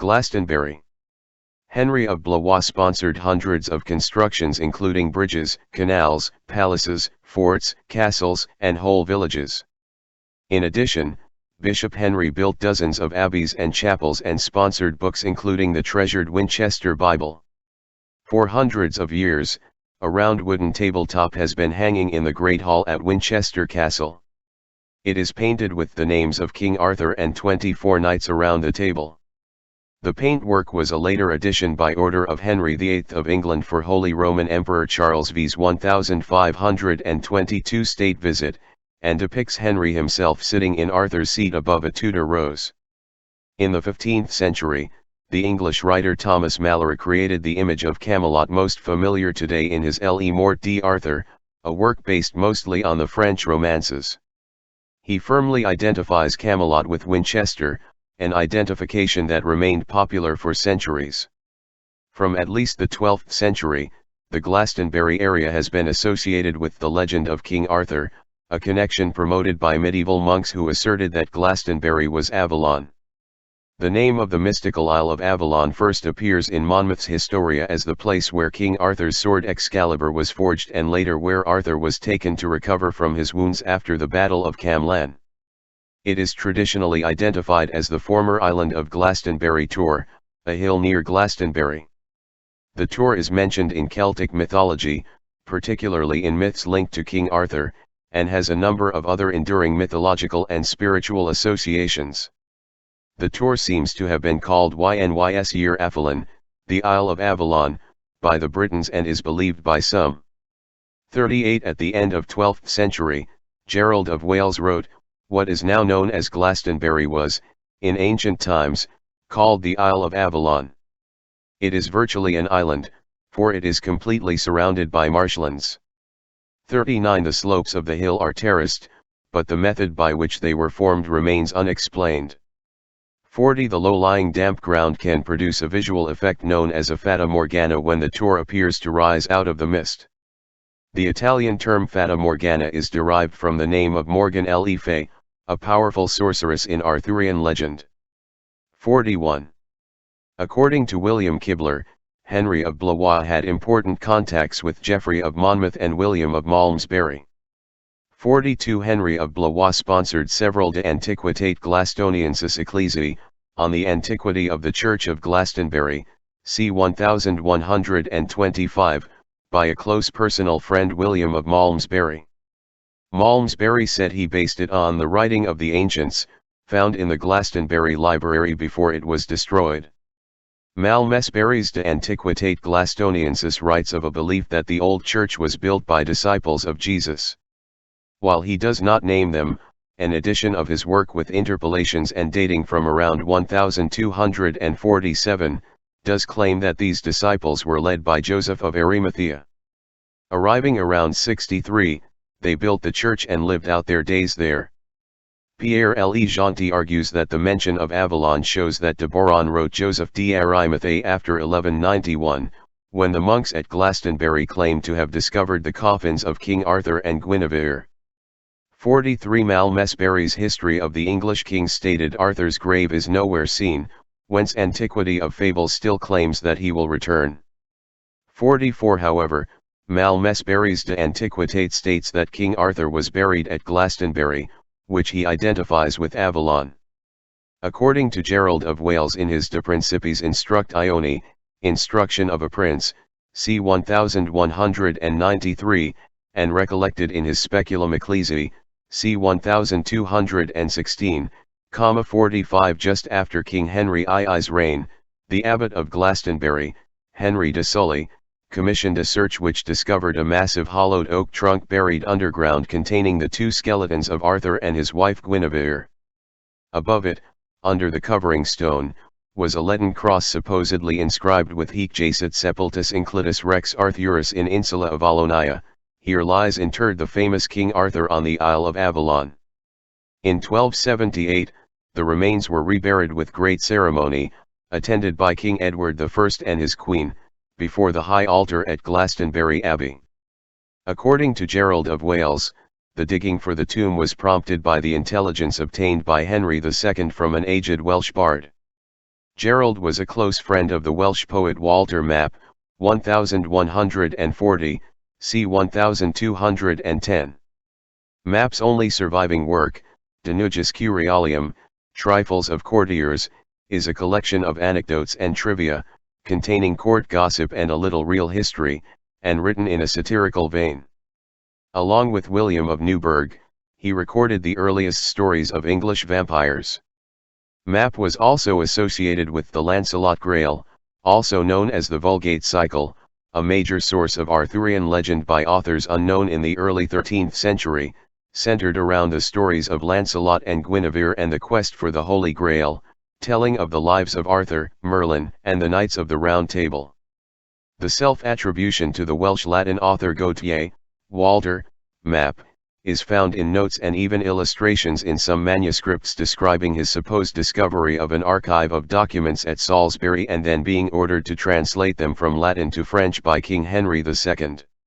Glastonbury. Henry of Blois sponsored hundreds of constructions including bridges, canals, palaces, forts, castles, and whole villages. In addition, Bishop Henry built dozens of abbeys and chapels and sponsored books including the treasured Winchester Bible. For hundreds of years, a round wooden tabletop has been hanging in the Great Hall at Winchester Castle. It is painted with the names of King Arthur and 24 knights around the table. The paintwork was a later addition by order of Henry VIII of England for Holy Roman Emperor Charles V's 1522 state visit, and depicts Henry himself sitting in Arthur's seat above a Tudor rose. In the 15th century, the English writer Thomas Malory created the image of Camelot most familiar today in his Le Morte d'Arthur, a work based mostly on the French romances. He firmly identifies Camelot with Winchester, an identification that remained popular for centuries. From at least the 12th century, the Glastonbury area has been associated with the legend of King Arthur, a connection promoted by medieval monks who asserted that Glastonbury was Avalon. The name of the mystical Isle of Avalon first appears in Monmouth's Historia as the place where King Arthur's sword Excalibur was forged and later where Arthur was taken to recover from his wounds after the Battle of Camlan. It is traditionally identified as the former island of Glastonbury Tor, a hill near Glastonbury. The Tor is mentioned in Celtic mythology, particularly in myths linked to King Arthur, and has a number of other enduring mythological and spiritual associations. The Tor seems to have been called Ynys Yr Avalon, the Isle of Avalon, by the Britons and is believed by some. 38 At the end of 12th century, Gerald of Wales wrote, "What is now known as Glastonbury was, in ancient times, called the Isle of Avalon. It is virtually an island, for it is completely surrounded by marshlands." 39 The slopes of the hill are terraced, but the method by which they were formed remains unexplained. 40 The low-lying damp ground can produce a visual effect known as a fata morgana when the Tor appears to rise out of the mist. The Italian term fata morgana is derived from the name of Morgan le Fay, a powerful sorceress in Arthurian legend. 41. According to William Kibler, Henry of Blois had important contacts with Geoffrey of Monmouth and William of Malmesbury. 42 Henry of Blois sponsored several de antiquitate Glastoniensis ecclesiae, on the antiquity of the Church of Glastonbury, c. 1125, by a close personal friend William of Malmesbury. Malmesbury said he based it on the writing of the ancients, found in the Glastonbury Library before it was destroyed. Malmesbury's De Antiquitate Glastoniensis writes of a belief that the old church was built by disciples of Jesus. While he does not name them, an edition of his work with interpolations and dating from around 1247, does claim that these disciples were led by Joseph of Arimathea. Arriving around 63, they built the church and lived out their days there. Pierre Le Gentil argues that the mention of Avalon shows that de Boron wrote Joseph d'Arimathea after 1191, when the monks at Glastonbury claimed to have discovered the coffins of King Arthur and Guinevere. 43 Malmesbury's History of the English Kings stated Arthur's grave is nowhere seen, whence Antiquity of Fables still claims that he will return. 44 However, Malmesbury's De Antiquitate states that King Arthur was buried at Glastonbury, which he identifies with Avalon. According to Gerald of Wales in his De Principis Instruct Ioni, Instruction of a Prince, c. 1193, and recollected in his Speculum Ecclesiae, c. 1216, 45 Just after King Henry II's reign, the abbot of Glastonbury, Henry de Sully, commissioned a search which discovered a massive hollowed oak trunk buried underground containing the two skeletons of Arthur and his wife Guinevere. Above it, under the covering stone, was a leaden cross supposedly inscribed with Hic jacet sepultus inclitus rex Arthurus in insula of Alonia, here lies interred the famous King Arthur on the Isle of Avalon. In 1278, the remains were reburied with great ceremony, attended by King Edward I and his queen, before the high altar at Glastonbury Abbey. According to Gerald of Wales, the digging for the tomb was prompted by the intelligence obtained by Henry II from an aged Welsh bard. Gerald was a close friend of the Welsh poet Walter Map, 1140, c. 1210. Map's only surviving work, De Nugus Curialium, Trifles of Courtiers, is a collection of anecdotes and trivia, containing court gossip and a little real history, and written in a satirical vein. Along with William of Newburgh, he recorded the earliest stories of English vampires. Map was also associated with the Lancelot Grail, also known as the Vulgate Cycle, a major source of Arthurian legend by authors unknown in the early 13th century, centered around the stories of Lancelot and Guinevere and the quest for the Holy Grail, telling of the lives of Arthur, Merlin, and the Knights of the Round Table. The self-attribution to the Welsh Latin author Gautier, Walter, Map, is found in notes and even illustrations in some manuscripts describing his supposed discovery of an archive of documents at Salisbury and then being ordered to translate them from Latin to French by King Henry II.